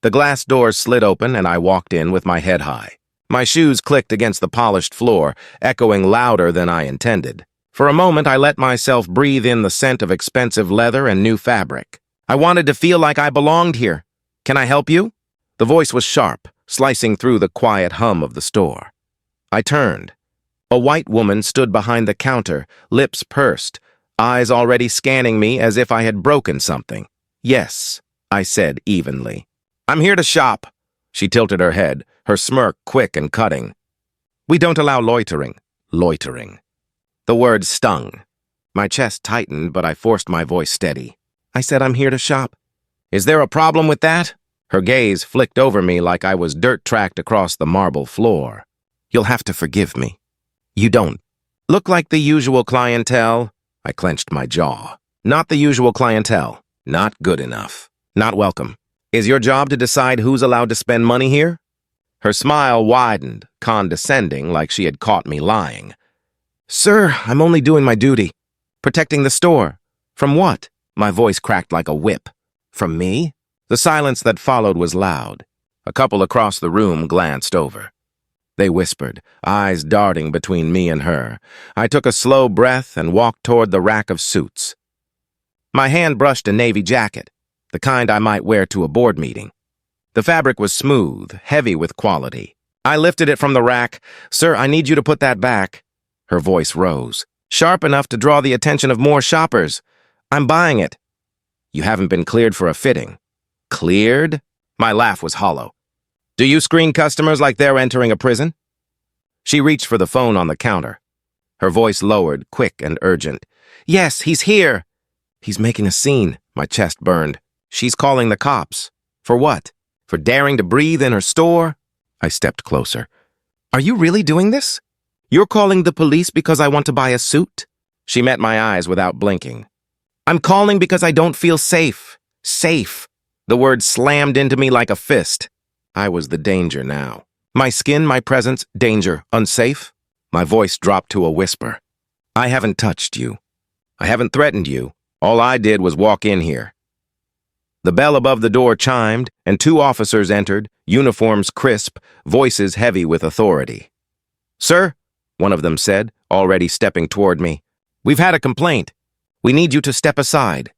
The glass doors slid open and I walked in with my head high. My shoes clicked against the polished floor, echoing louder than I intended. For a moment, I let myself breathe in the scent of expensive leather and new fabric. I wanted to feel like I belonged here. "Can I help you?" The voice was sharp, slicing through the quiet hum of the store. I turned. A white woman stood behind the counter, lips pursed, eyes already scanning me as if I had broken something. "Yes," I said evenly. "I'm here to shop." She tilted her head, her smirk quick and cutting. "We don't allow loitering." Loitering. The word stung. My chest tightened, but I forced my voice steady. "I said I'm here to shop." "Is there a problem with that?" Her gaze flicked over me like I was dirt-tracked across the marble floor. "You'll have to forgive me. You don't look like the usual clientele." I clenched my jaw. "Not the usual clientele. Not good enough. Not welcome. Is your job to decide who's allowed to spend money here?" Her smile widened, condescending, like she had caught me lying. "Sir, I'm only doing my duty. Protecting the store." "From what?" My voice cracked like a whip. "From me?" The silence that followed was loud. A couple across the room glanced over. They whispered, eyes darting between me and her. I took a slow breath and walked toward the rack of suits. My hand brushed a navy jacket, the kind I might wear to a board meeting. The fabric was smooth, heavy with quality. I lifted it from the rack. "Sir, I need you to put that back." Her voice rose, sharp enough to draw the attention of more shoppers. "I'm buying it." "You haven't been cleared for a fitting." "Cleared?" My laugh was hollow. "Do you screen customers like they're entering a prison?" She reached for the phone on the counter. Her voice lowered, quick and urgent. "Yes, he's here." "He's making a scene." My chest burned. "She's calling the cops." "For what? For daring to breathe in her store?" I stepped closer. "Are you really doing this? You're calling the police because I want to buy a suit?" She met my eyes without blinking. "I'm calling because I don't feel safe. Safe." The word slammed into me like a fist. I was the danger now. My skin, my presence, danger, unsafe. My voice dropped to a whisper. "I haven't touched you. I haven't threatened you. All I did was walk in here." The bell above the door chimed, and 2 officers entered, uniforms crisp, voices heavy with authority. "Sir," one of them said, already stepping toward me, "we've had a complaint. We need you to step aside."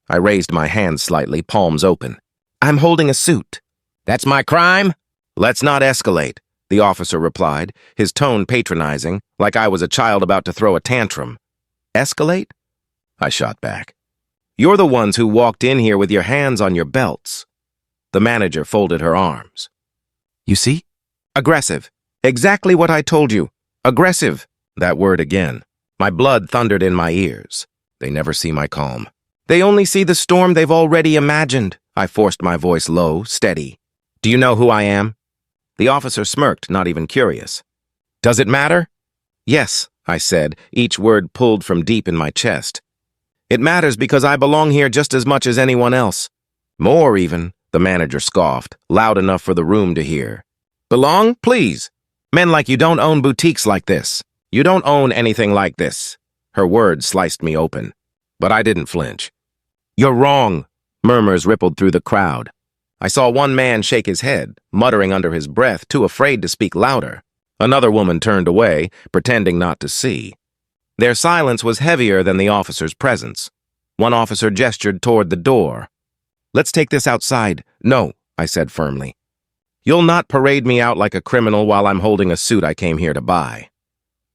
I raised my hands slightly, palms open. "I'm holding a suit." "That's my crime?" "Let's not escalate," the officer replied, his tone patronizing, like I was a child about to throw a tantrum. "Escalate?" I shot back. "You're the ones who walked in here with your hands on your belts." The manager folded her arms. "You see? Aggressive. Exactly what I told you. Aggressive." That word again. My blood thundered in my ears. They never see my calm. "They only see the storm they've already imagined." I forced my voice low, steady. "Do you know who I am?" The officer smirked, not even curious. "Does it matter?" "Yes," I said, each word pulled from deep in my chest. "It matters because I belong here just as much as anyone else." "More even," the manager scoffed, loud enough for the room to hear. "Belong? Please. Men like you don't own boutiques like this. You don't own anything like this." Her words sliced me open, but I didn't flinch. "You're wrong," murmurs rippled through the crowd. I saw one man shake his head, muttering under his breath, too afraid to speak louder. Another woman turned away, pretending not to see. Their silence was heavier than the officer's presence. One officer gestured toward the door. "Let's take this outside." "No," I said firmly. "You'll not parade me out like a criminal while I'm holding a suit I came here to buy."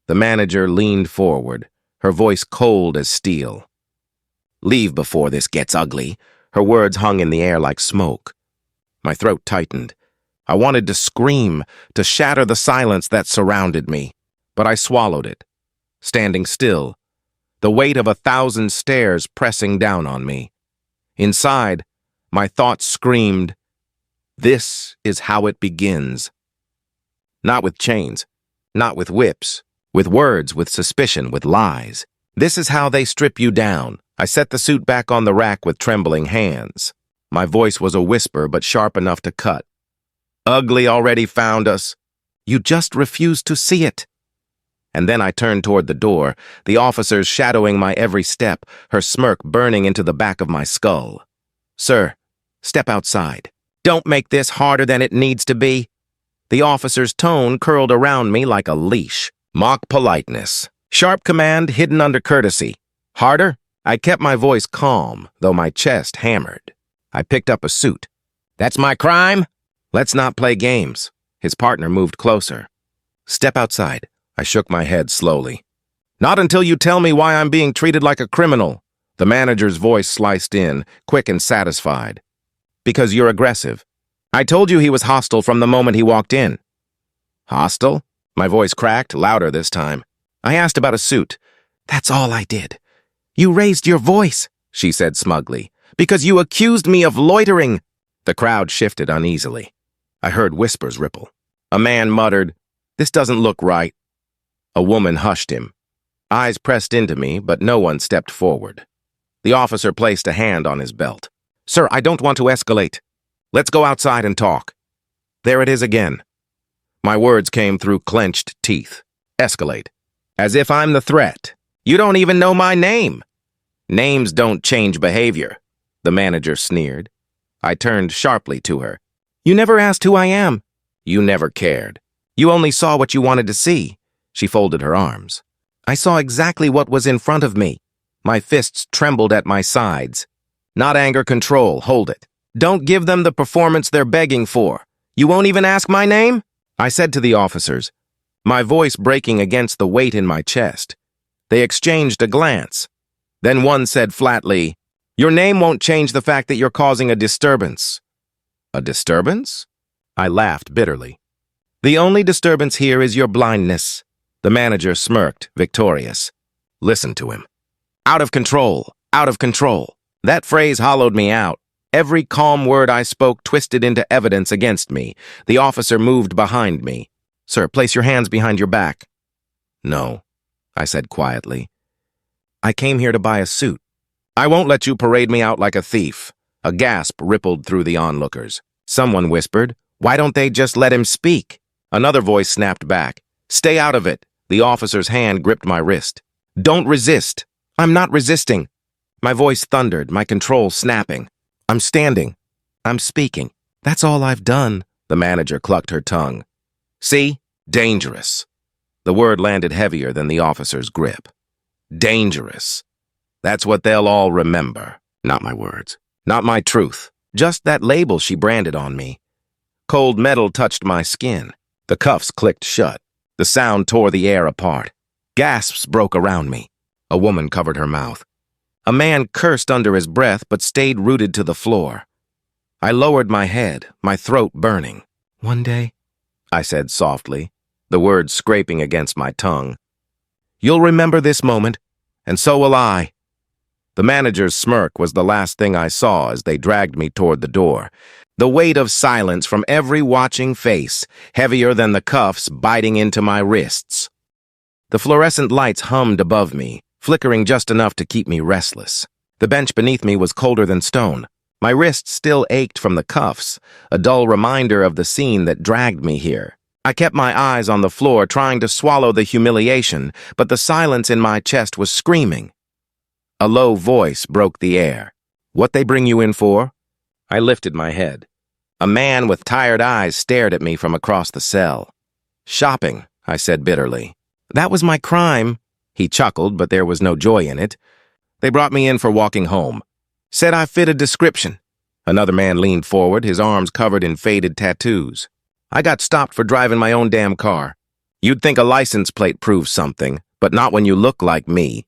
The manager leaned forward, her voice cold as steel. "Leave before this gets ugly." Her words hung in the air like smoke. My throat tightened. I wanted to scream, to shatter the silence that surrounded me, but I swallowed it, standing still, the weight of 1,000 stares pressing down on me. Inside, my thoughts screamed, "This is how it begins." Not with chains, not with whips, with words, with suspicion, with lies. This is how they strip you down. I set the suit back on the rack with trembling hands. My voice was a whisper, but sharp enough to cut. "Ugly already found us. You just refuse to see it." And then I turned toward the door, the officers shadowing my every step, her smirk burning into the back of my skull. "Sir, step outside." Don't make this harder than it needs to be. The officer's tone curled around me like a leash. Mock politeness. Sharp command hidden under courtesy. Harder? I kept my voice calm, though my chest hammered. I picked up a suit. That's my crime? Let's not play games. His partner moved closer. Step outside. I shook my head slowly. Not until you tell me why I'm being treated like a criminal. The manager's voice sliced in, quick and satisfied. Because you're aggressive. I told you he was hostile from the moment he walked in. Hostile? My voice cracked, louder this time. I asked about a suit. That's all I did. You raised your voice, she said smugly, because you accused me of loitering. The crowd shifted uneasily. I heard whispers ripple. A man muttered, "This doesn't look right." A woman hushed him. Eyes pressed into me, but no one stepped forward. The officer placed a hand on his belt. Sir, I don't want to escalate. Let's go outside and talk. There it is again. My words came through clenched teeth. Escalate. As if I'm the threat. You don't even know my name. Names don't change behavior, the manager sneered. I turned sharply to her. You never asked who I am. You never cared. You only saw what you wanted to see. She folded her arms. I saw exactly what was in front of me. My fists trembled at my sides. Not anger control, hold it. Don't give them the performance they're begging for. You won't even ask my name? I said to the officers, my voice breaking against the weight in my chest. They exchanged a glance. Then one said flatly, your name won't change the fact that you're causing a disturbance. A disturbance? I laughed bitterly. The only disturbance here is your blindness. The manager smirked, victorious. Listen to him. Out of control, out of control. That phrase hollowed me out. Every calm word I spoke twisted into evidence against me. The officer moved behind me. Sir, place your hands behind your back. No, I said quietly. I came here to buy a suit. I won't let you parade me out like a thief. A gasp rippled through the onlookers. Someone whispered, why don't they just let him speak? Another voice snapped back. Stay out of it. The officer's hand gripped my wrist. Don't resist. I'm not resisting. My voice thundered, my control snapping. I'm standing. I'm speaking. That's all I've done. The manager clucked her tongue. See? Dangerous. The word landed heavier than the officer's grip. Dangerous. That's what they'll all remember. Not my words. Not my truth. Just that label she branded on me. Cold metal touched my skin. The cuffs clicked shut. The sound tore the air apart. Gasps broke around me. A woman covered her mouth. A man cursed under his breath but stayed rooted to the floor. I lowered my head, my throat burning. One day, I said softly, the words scraping against my tongue. You'll remember this moment, and so will I. The manager's smirk was the last thing I saw as they dragged me toward the door. The weight of silence from every watching face, heavier than the cuffs biting into my wrists. The fluorescent lights hummed above me, flickering just enough to keep me restless. The bench beneath me was colder than stone. My wrists still ached from the cuffs, a dull reminder of the scene that dragged me here. I kept my eyes on the floor, trying to swallow the humiliation, but the silence in my chest was screaming. A low voice broke the air. What they bring you in for? I lifted my head. A man with tired eyes stared at me from across the cell. Shopping, I said bitterly. That was my crime. He chuckled, but there was no joy in it. They brought me in for walking home. Said I fit a description. Another man leaned forward, his arms covered in faded tattoos. I got stopped for driving my own damn car. You'd think a license plate proves something, but not when you look like me.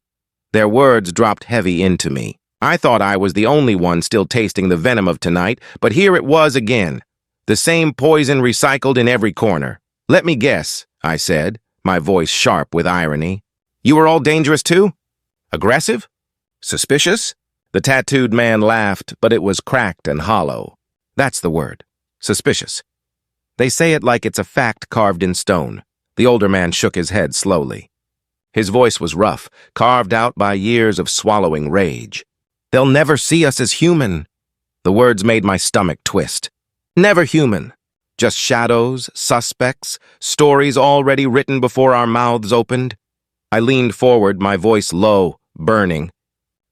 Their words dropped heavy into me. I thought I was the only one still tasting the venom of tonight, but here it was again. The same poison recycled in every corner. Let me guess, I said, my voice sharp with irony. You were all dangerous too? Aggressive? Suspicious? The tattooed man laughed, but it was cracked and hollow. That's the word. Suspicious. They say it like it's a fact carved in stone. The older man shook his head slowly. His voice was rough, carved out by years of swallowing rage. They'll never see us as human. The words made my stomach twist. Never human. Just shadows, suspects, stories already written before our mouths opened. I leaned forward, my voice low, burning.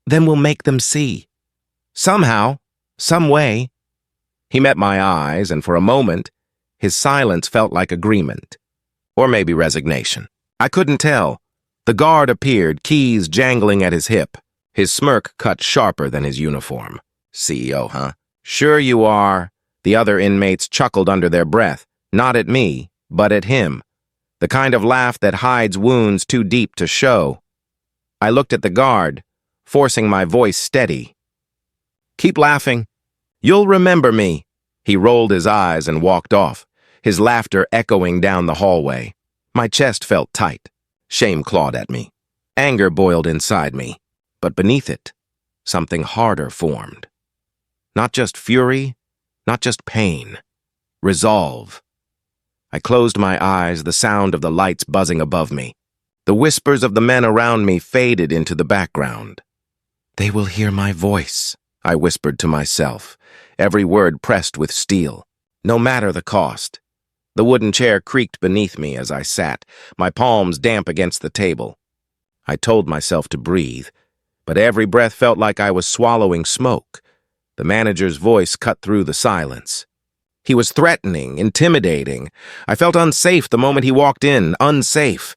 Then we'll make them see. Somehow, some way. He met my eyes, and for a moment, his silence felt like agreement. Or maybe resignation. I couldn't tell. The guard appeared, keys jangling at his hip. His smirk cut sharper than his uniform. CEO, huh? Sure you are. The other inmates chuckled under their breath, not at me, but at him. The kind of laugh that hides wounds too deep to show. I looked at the guard, forcing my voice steady. Keep laughing. You'll remember me. He rolled his eyes and walked off, his laughter echoing down the hallway. My chest felt tight. Shame clawed at me. Anger boiled inside me. But beneath it, something harder formed. Not just fury, not just pain. Resolve. I closed my eyes, the sound of the lights buzzing above me. The whispers of the men around me faded into the background. They will hear my voice, I whispered to myself, every word pressed with steel. No matter the cost. The wooden chair creaked beneath me as I sat, my palms damp against the table. I told myself to breathe, but every breath felt like I was swallowing smoke. The manager's voice cut through the silence. He was threatening, intimidating. I felt unsafe the moment he walked in, unsafe.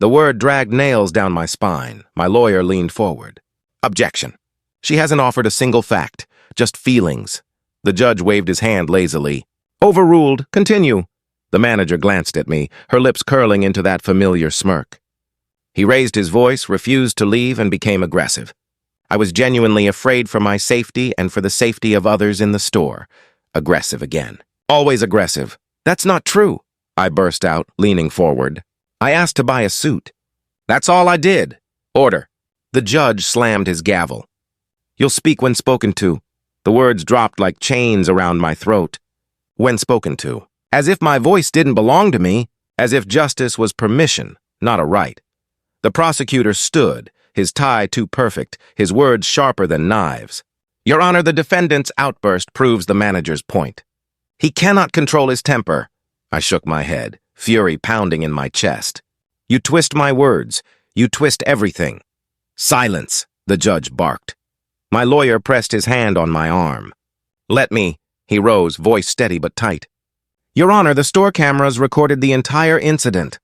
The word dragged nails down my spine. My lawyer leaned forward. Objection. She hasn't offered a single fact, just feelings. The judge waved his hand lazily. Overruled. Continue. The manager glanced at me, her lips curling into that familiar smirk. He raised his voice, refused to leave, and became aggressive. I was genuinely afraid for my safety and for the safety of others in the store. Aggressive again. Always aggressive. That's not true, I burst out, leaning forward. I asked to buy a suit. That's all I did. Order. The judge slammed his gavel. You'll speak when spoken to. The words dropped like chains around my throat. When spoken to. As if my voice didn't belong to me, as if justice was permission, not a right. The prosecutor stood, his tie too perfect, his words sharper than knives. Your Honor, the defendant's outburst proves the manager's point. He cannot control his temper. I shook my head, fury pounding in my chest. You twist my words. You twist everything. Silence, the judge barked. My lawyer pressed his hand on my arm. Let me, he rose, voice steady but tight. Your Honor, the store cameras recorded the entire incident.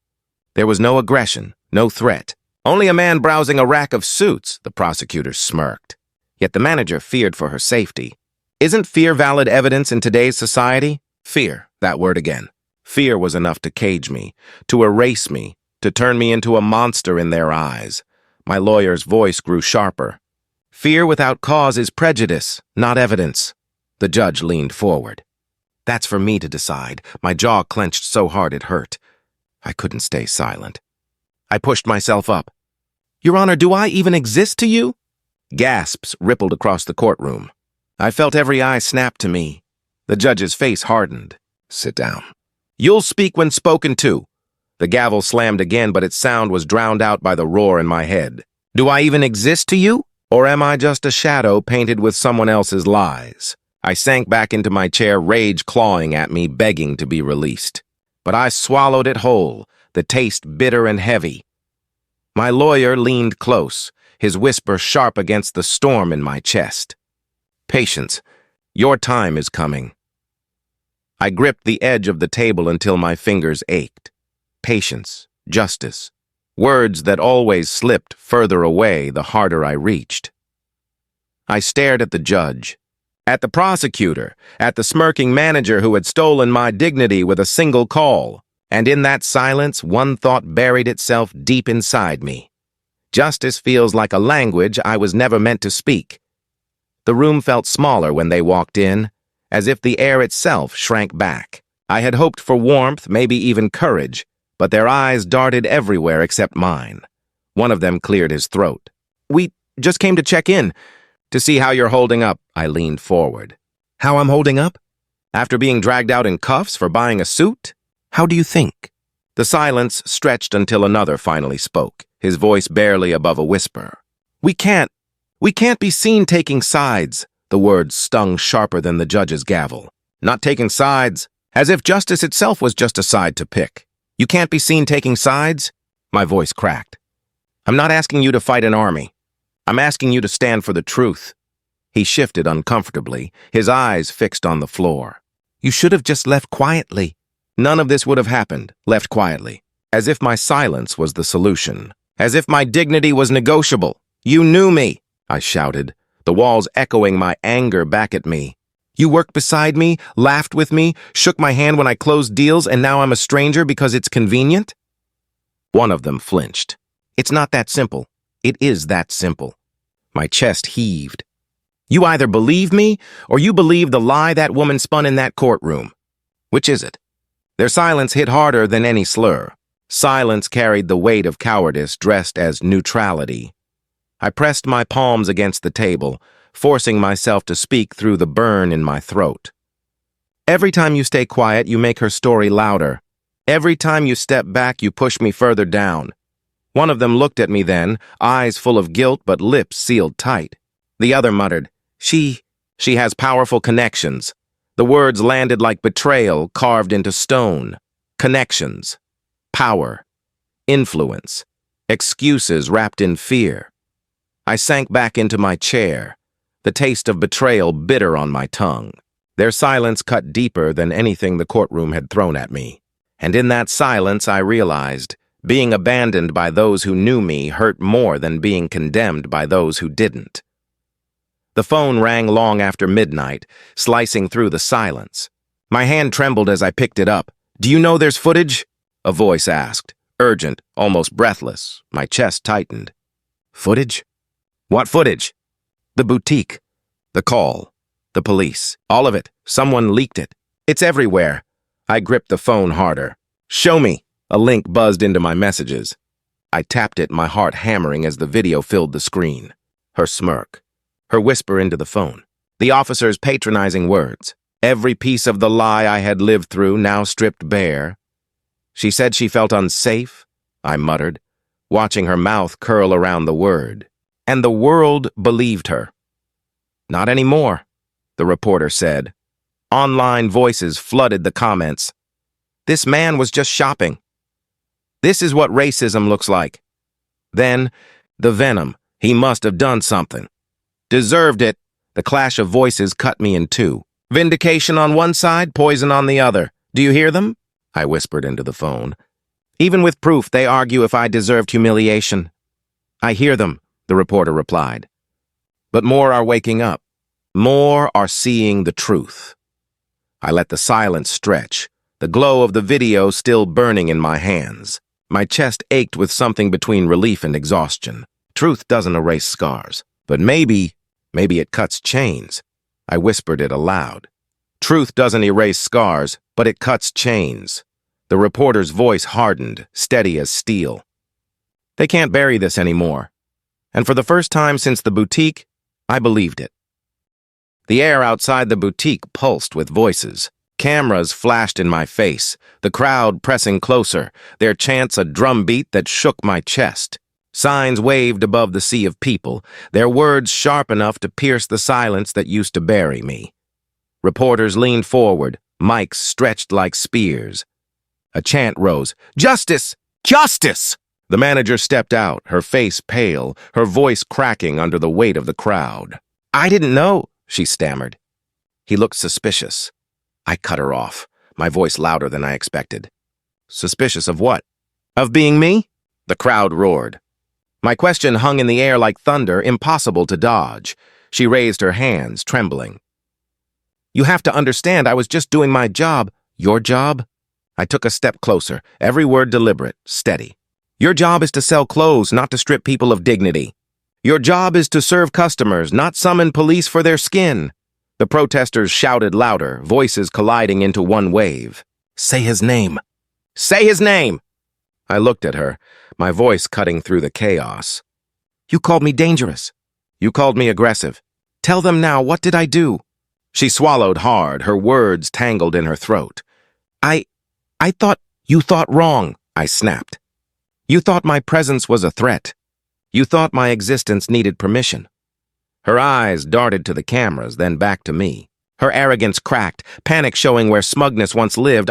There was no aggression, no threat. Only a man browsing a rack of suits, the prosecutor smirked. Yet the manager feared for her safety. Isn't fear valid evidence in today's society? Fear, that word again. Fear was enough to cage me, to erase me, to turn me into a monster in their eyes. My lawyer's voice grew sharper. Fear without cause is prejudice, not evidence. The judge leaned forward. That's for me to decide. My jaw clenched so hard it hurt. I couldn't stay silent. I pushed myself up. Your Honor, do I even exist to you? Gasps rippled across the courtroom. I felt every eye snap to me. The judge's face hardened. Sit down. You'll speak when spoken to. The gavel slammed again, but its sound was drowned out by the roar in my head. Do I even exist to you? Or am I just a shadow painted with someone else's lies? I sank back into my chair, rage clawing at me, begging to be released. But I swallowed it whole, the taste bitter and heavy. My lawyer leaned close, his whisper sharp against the storm in my chest. Patience, your time is coming. I gripped the edge of the table until my fingers ached. Patience, justice, words that always slipped further away the harder I reached. I stared at the judge, at the prosecutor, at the smirking manager who had stolen my dignity with a single call. And in that silence, one thought buried itself deep inside me. Justice feels like a language I was never meant to speak. The room felt smaller when they walked in, as if the air itself shrank back. I had hoped for warmth, maybe even courage, but their eyes darted everywhere except mine. One of them cleared his throat. We just came to check in, to see how you're holding up. I leaned forward. How I'm holding up? After being dragged out in cuffs for buying a suit? How do you think? The silence stretched until another finally spoke, his voice barely above a whisper. We can't be seen taking sides. The words stung sharper than the judge's gavel. Not taking sides, as if justice itself was just a side to pick. You can't be seen taking sides? My voice cracked. I'm not asking you to fight an army. I'm asking you to stand for the truth. He shifted uncomfortably, his eyes fixed on the floor. You should have just left quietly. None of this would have happened, left quietly. As if my silence was the solution. As if my dignity was negotiable. You knew me, I shouted, the walls echoing my anger back at me. You worked beside me, laughed with me, shook my hand when I closed deals, and now I'm a stranger because it's convenient? One of them flinched. It's not that simple. It is that simple. My chest heaved. You either believe me, or you believe the lie that woman spun in that courtroom. Which is it? Their silence hit harder than any slur. Silence carried the weight of cowardice dressed as neutrality. I pressed my palms against the table, forcing myself to speak through the burn in my throat. Every time you stay quiet, you make her story louder. Every time you step back, you push me further down. One of them looked at me then, eyes full of guilt but lips sealed tight. The other muttered, She has powerful connections. The words landed like betrayal carved into stone. Connections. Power. Influence. Excuses wrapped in fear. I sank back into my chair, the taste of betrayal bitter on my tongue. Their silence cut deeper than anything the courtroom had thrown at me. And in that silence, I realized, being abandoned by those who knew me hurt more than being condemned by those who didn't. The phone rang long after midnight, slicing through the silence. My hand trembled as I picked it up. Do you know there's footage? A voice asked, urgent, almost breathless. My chest tightened. Footage? What footage? The boutique. The call. The police. All of it. Someone leaked it. It's everywhere. I gripped the phone harder. Show me. A link buzzed into my messages. I tapped it, my heart hammering as the video filled the screen. Her smirk. Her whisper into the phone. The officer's patronizing words. Every piece of the lie I had lived through now stripped bare. She said she felt unsafe, I muttered, watching her mouth curl around the word. And the world believed her. Not anymore, the reporter said. Online voices flooded the comments. This man was just shopping. This is what racism looks like. Then, the venom. He must have done something. Deserved it. The clash of voices cut me in two. Vindication on one side, poison on the other. Do you hear them? I whispered into the phone. Even with proof, they argue if I deserved humiliation. I hear them, the reporter replied. But more are waking up. More are seeing the truth. I let the silence stretch, the glow of the video still burning in my hands. My chest ached with something between relief and exhaustion. Truth doesn't erase scars, but maybe it cuts chains. I whispered it aloud. Truth doesn't erase scars, but it cuts chains. The reporter's voice hardened, steady as steel. They can't bury this anymore. And for the first time since the boutique, I believed it. The air outside the boutique pulsed with voices. Cameras flashed in my face, the crowd pressing closer, their chants a drumbeat that shook my chest. Signs waved above the sea of people, their words sharp enough to pierce the silence that used to bury me. Reporters leaned forward, mics stretched like spears. A chant rose, Justice! Justice! The manager stepped out, her face pale, her voice cracking under the weight of the crowd. I didn't know, she stammered. He looked suspicious. I cut her off, my voice louder than I expected. Suspicious of what? Of being me? The crowd roared. My question hung in the air like thunder, impossible to dodge. She raised her hands, trembling. You have to understand, I was just doing my job. Your job? I took a step closer, every word deliberate, steady. Your job is to sell clothes, not to strip people of dignity. Your job is to serve customers, not summon police for their skin. The protesters shouted louder, voices colliding into one wave. Say his name. Say his name! I looked at her, my voice cutting through the chaos. You called me dangerous. You called me aggressive. Tell them now, what did I do? She swallowed hard, her words tangled in her throat. I thought you thought wrong, I snapped. You thought my presence was a threat. You thought my existence needed permission. Her eyes darted to the cameras, then back to me. Her arrogance cracked, panic showing where smugness once lived.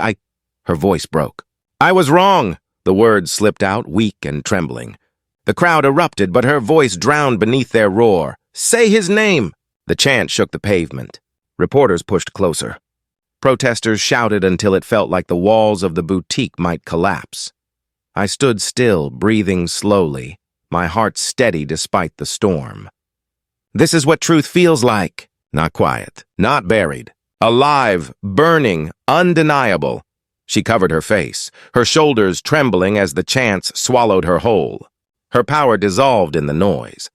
Her voice broke. I was wrong. The words slipped out, weak and trembling. The crowd erupted, but her voice drowned beneath their roar. Say his name! The chant shook the pavement. Reporters pushed closer. Protesters shouted until it felt like the walls of the boutique might collapse. I stood still, breathing slowly, my heart steady despite the storm. This is what truth feels like. Not quiet, not buried. Alive, burning, undeniable. She covered her face, her shoulders trembling as the chants swallowed her whole. Her power dissolved in the noise.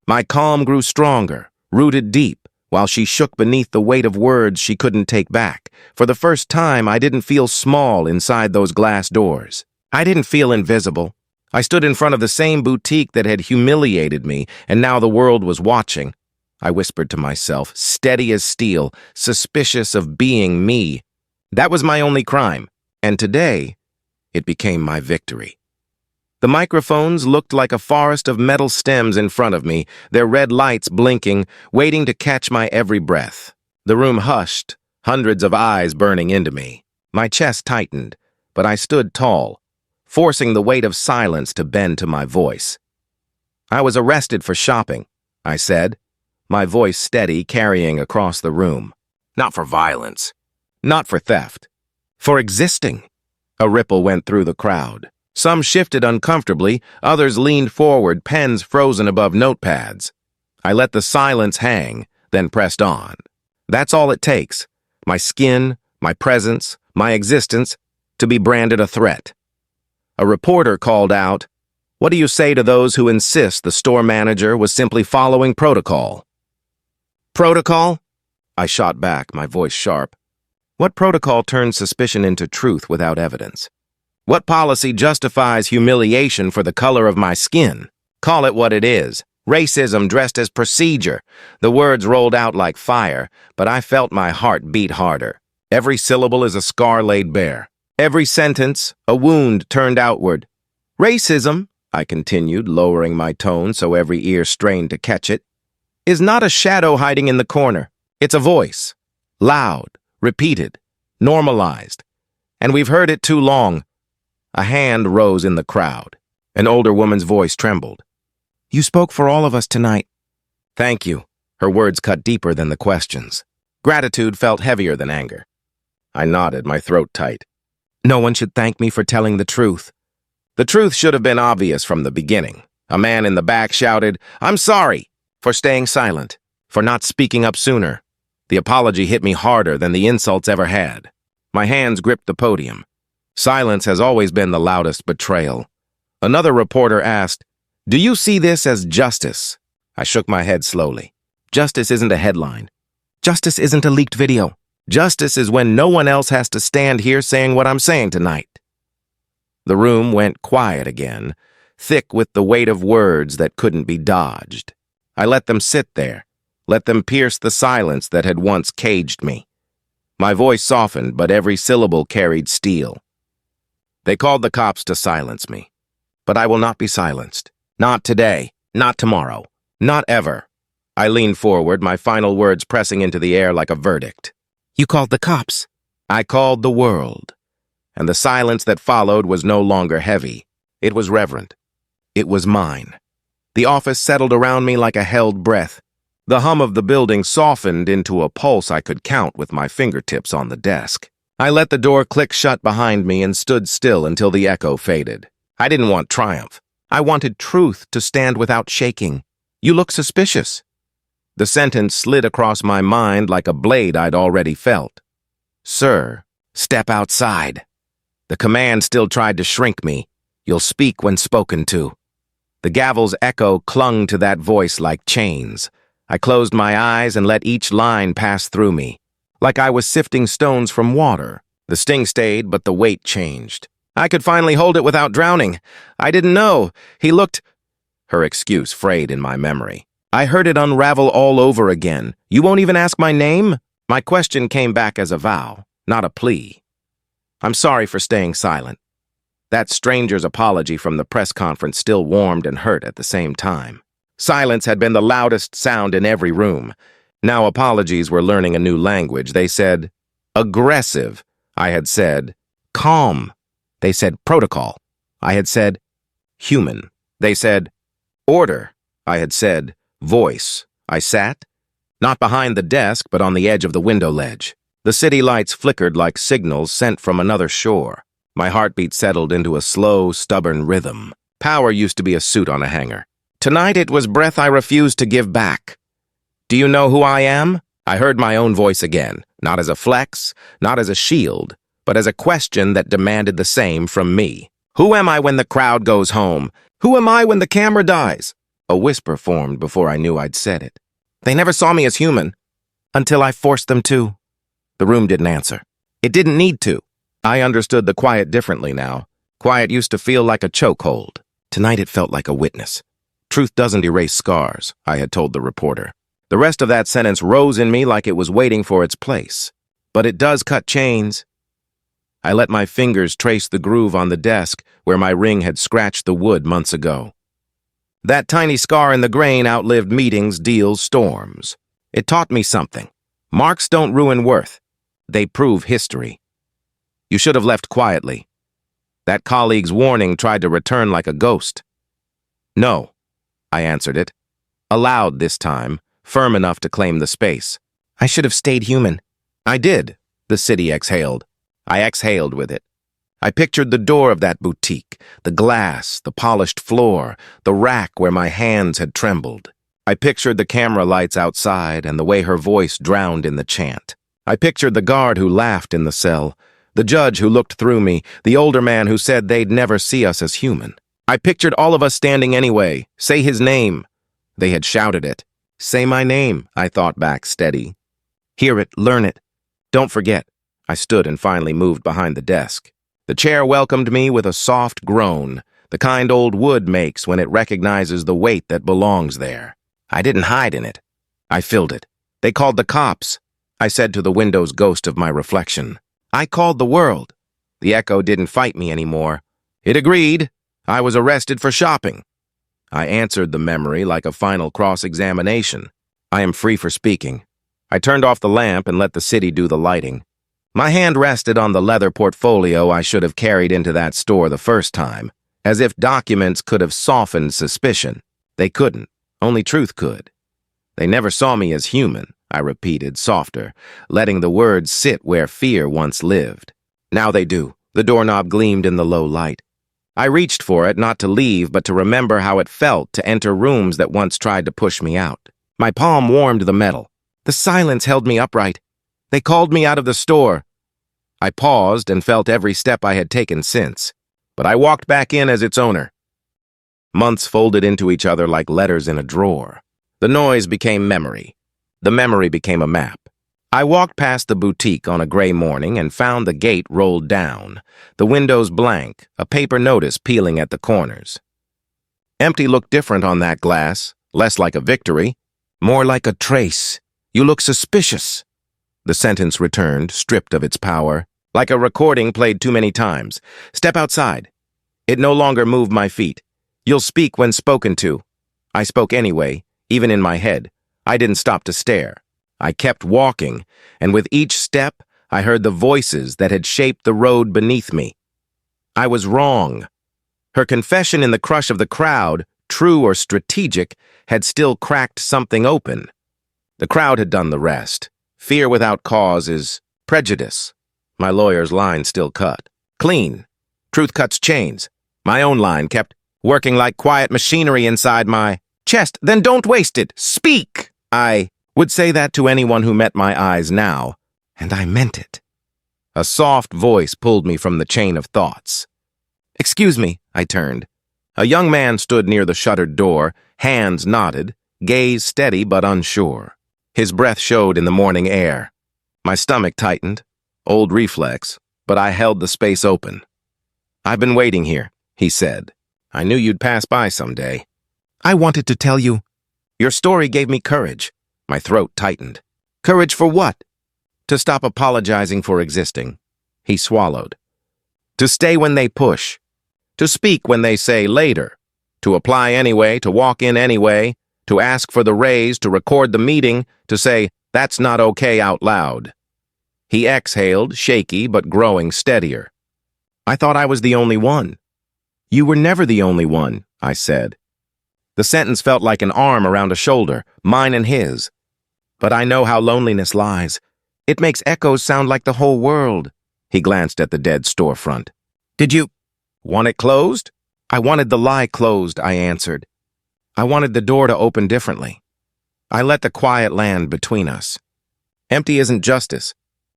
My calm grew stronger, rooted deep, while she shook beneath the weight of words she couldn't take back. For the first time, I didn't feel small inside those glass doors. I didn't feel invisible. I stood in front of the same boutique that had humiliated me, and now the world was watching. I whispered to myself, steady as steel, suspicious of being me. That was my only crime, and today, it became my victory. The microphones looked like a forest of metal stems in front of me, their red lights blinking, waiting to catch my every breath. The room hushed, hundreds of eyes burning into me. My chest tightened, but I stood tall, forcing the weight of silence to bend to my voice. I was arrested for shopping, I said, my voice steady, carrying across the room. Not for violence, not for theft, for existing. A ripple went through the crowd. Some shifted uncomfortably, others leaned forward, pens frozen above notepads. I let the silence hang, then pressed on. That's all it takes. My skin, my presence, my existence, to be branded a threat. A reporter called out, "What do you say to those who insist the store manager was simply following protocol?" Protocol? I shot back, my voice sharp. What protocol turns suspicion into truth without evidence? What policy justifies humiliation for the color of my skin? Call it what it is. Racism dressed as procedure. The words rolled out like fire, but I felt my heart beat harder. Every syllable is a scar laid bare. Every sentence, a wound turned outward. Racism, I continued, lowering my tone so every ear strained to catch it, is not a shadow hiding in the corner. It's a voice. Loud, repeated, normalized. And we've heard it too long. A hand rose in the crowd. An older woman's voice trembled. You spoke for all of us tonight. Thank you. Her words cut deeper than the questions. Gratitude felt heavier than anger. I nodded, my throat tight. No one should thank me for telling the truth. The truth should have been obvious from the beginning. A man in the back shouted, "I'm sorry," for staying silent, for not speaking up sooner. The apology hit me harder than the insults ever had. My hands gripped the podium. Silence has always been the loudest betrayal. Another reporter asked, "Do you see this as justice?" I shook my head slowly. Justice isn't a headline. Justice isn't a leaked video. Justice is when no one else has to stand here saying what I'm saying tonight. The room went quiet again, thick with the weight of words that couldn't be dodged. I let them sit there, let them pierce the silence that had once caged me. My voice softened, but every syllable carried steel. They called the cops to silence me. But I will not be silenced. Not today, not tomorrow, not ever. I leaned forward, my final words pressing into the air like a verdict. You called the cops. I called the world. And the silence that followed was no longer heavy. It was reverent. It was mine. The office settled around me like a held breath. The hum of the building softened into a pulse I could count with my fingertips on the desk. I let the door click shut behind me and stood still until the echo faded. I didn't want triumph. I wanted truth to stand without shaking. You look suspicious. The sentence slid across my mind like a blade I'd already felt. Sir, step outside. The command still tried to shrink me. You'll speak when spoken to. The gavel's echo clung to that voice like chains. I closed my eyes and let each line pass through me. Like I was sifting stones from water. The sting stayed, but the weight changed. I could finally hold it without drowning. I didn't know. He looked... Her excuse frayed in my memory. I heard it unravel all over again. You won't even ask my name? My question came back as a vow, not a plea. I'm sorry for staying silent. That stranger's apology from the press conference still warmed and hurt at the same time. Silence had been the loudest sound in every room. Now apologies were learning a new language. They said, aggressive. I had said, calm. They said, protocol. I had said, human. They said, order. I had said, voice. I sat. Not behind the desk, but on the edge of the window ledge. The city lights flickered like signals sent from another shore. My heartbeat settled into a slow, stubborn rhythm. Power used to be a suit on a hanger. Tonight it was breath I refused to give back. Do you know who I am? I heard my own voice again, not as a flex, not as a shield, but as a question that demanded the same from me. Who am I when the crowd goes home? Who am I when the camera dies? A whisper formed before I knew I'd said it. They never saw me as human, until I forced them to. The room didn't answer. It didn't need to. I understood the quiet differently now. Quiet used to feel like a chokehold. Tonight it felt like a witness. Truth doesn't erase scars, I had told the reporter. The rest of that sentence rose in me like it was waiting for its place. But it does cut chains. I let my fingers trace the groove on the desk where my ring had scratched the wood months ago. That tiny scar in the grain outlived meetings, deals, storms. It taught me something. Marks don't ruin worth. They prove history. You should have left quietly. That colleague's warning tried to return like a ghost. No, I answered it. Aloud this time, firm enough to claim the space. I should have stayed human. I did, the city exhaled. I exhaled with it. I pictured the door of that boutique, the glass, the polished floor, the rack where my hands had trembled. I pictured the camera lights outside and the way her voice drowned in the chant. I pictured the guard who laughed in the cell, the judge who looked through me, the older man who said they'd never see us as human. I pictured all of us standing anyway. Say his name. They had shouted it. Say my name, I thought back steady. Hear it, learn it. Don't forget. I stood and finally moved behind the desk. The chair welcomed me with a soft groan, the kind old wood makes when it recognizes the weight that belongs there. I didn't hide in it. I filled it. They called the cops. I said to the window's ghost of my reflection. I called the world. The echo didn't fight me anymore. It agreed. I was arrested for shopping. I answered the memory like a final cross-examination. I am free for speaking. I turned off the lamp and let the city do the lighting. My hand rested on the leather portfolio I should have carried into that store the first time, as if documents could have softened suspicion. They couldn't. Only truth could. They never saw me as human, I repeated, softer, letting the words sit where fear once lived. Now they do. The doorknob gleamed in the low light. I reached for it, not to leave, but to remember how it felt to enter rooms that once tried to push me out. My palm warmed the metal. The silence held me upright. They called me out of the store. I paused and felt every step I had taken since, but I walked back in as its owner. Months folded into each other like letters in a drawer. The noise became memory. The memory became a map. I walked past the boutique on a gray morning and found the gate rolled down, the windows blank, a paper notice peeling at the corners. Empty looked different on that glass, less like a victory, more like a trace. You look suspicious. The sentence returned, stripped of its power, like a recording played too many times. Step outside. It no longer moved my feet. You'll speak when spoken to. I spoke anyway, even in my head. I didn't stop to stare. I kept walking, and with each step, I heard the voices that had shaped the road beneath me. I was wrong. Her confession in the crush of the crowd, true or strategic, had still cracked something open. The crowd had done the rest. Fear without cause is prejudice. My lawyer's line still cut. Clean. Truth cuts chains. My own line kept working like quiet machinery inside my chest. Then don't waste it. Speak! I would say that to anyone who met my eyes now, and I meant it. A soft voice pulled me from the chain of thoughts. Excuse me, I turned. A young man stood near the shuttered door, hands knotted, gaze steady but unsure. His breath showed in the morning air. My stomach tightened, old reflex, but I held the space open. I've been waiting here, he said. I knew you'd pass by someday. I wanted to tell you. Your story gave me courage. My throat tightened. Courage for what? To stop apologizing for existing. He swallowed. To stay when they push. To speak when they say later. To apply anyway, to walk in anyway, to ask for the raise, to record the meeting, to say, that's not okay out loud. He exhaled, shaky but growing steadier. I thought I was the only one. You were never the only one, I said. The sentence felt like an arm around a shoulder, mine and his. But I know how loneliness lies. It makes echoes sound like the whole world. He glanced at the dead storefront. Did you want it closed? I wanted the lie closed, I answered. I wanted the door to open differently. I let the quiet land between us. Empty isn't justice,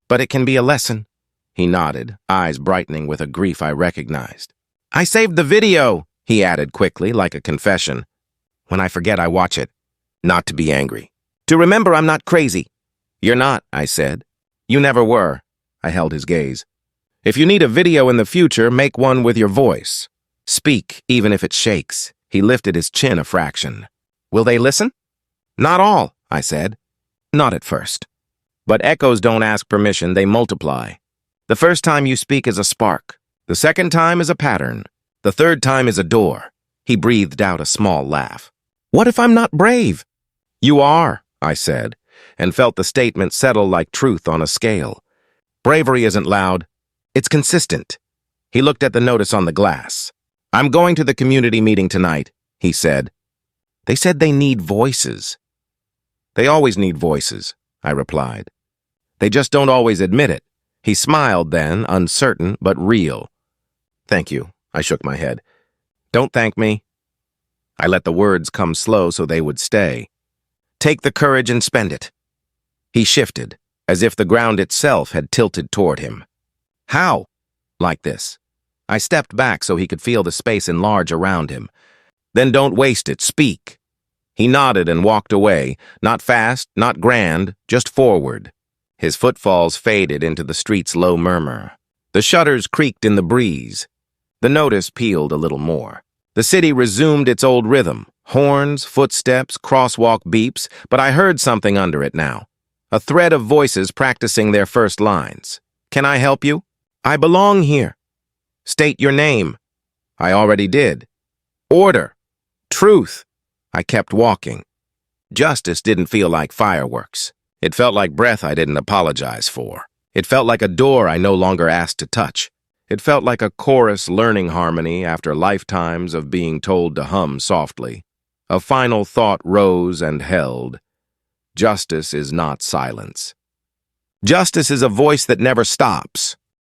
but it can be a lesson. He nodded, eyes brightening with a grief I recognized. I saved the video, he added quickly, like a confession. When I forget, I watch it. Not to be angry. To remember I'm not crazy. You're not, I said. You never were. I held his gaze. If you need a video in the future, make one with your voice. Speak, even if it shakes. He lifted his chin a fraction. Will they listen? Not all, I said. Not at first. But echoes don't ask permission, they multiply. The first time you speak is a spark. The second time is a pattern. The third time is a door. He breathed out a small laugh. What if I'm not brave? You are, I said, and felt the statement settle like truth on a scale. Bravery isn't loud. It's consistent. He looked at the notice on the glass. I'm going to the community meeting tonight, he said. They said they need voices. They always need voices, I replied. They just don't always admit it. He smiled then, uncertain but real. Thank you, I shook my head. Don't thank me. I let the words come slow so they would stay. Take the courage and spend it. He shifted, as if the ground itself had tilted toward him. How? Like this. I stepped back so he could feel the space enlarge around him. Then don't waste it, speak. He nodded and walked away, not fast, not grand, just forward. His footfalls faded into the street's low murmur. The shutters creaked in the breeze. The notice peeled a little more. The city resumed its old rhythm, horns, footsteps, crosswalk beeps, but I heard something under it now. A thread of voices practicing their first lines. Can I help you? I belong here. State your name. I already did. Order. Truth. I kept walking. Justice didn't feel like fireworks. It felt like breath I didn't apologize for. It felt like a door I no longer asked to touch. It felt like a chorus learning harmony after lifetimes of being told to hum softly. A final thought rose and held. Justice is not silence. Justice is a voice that never stops.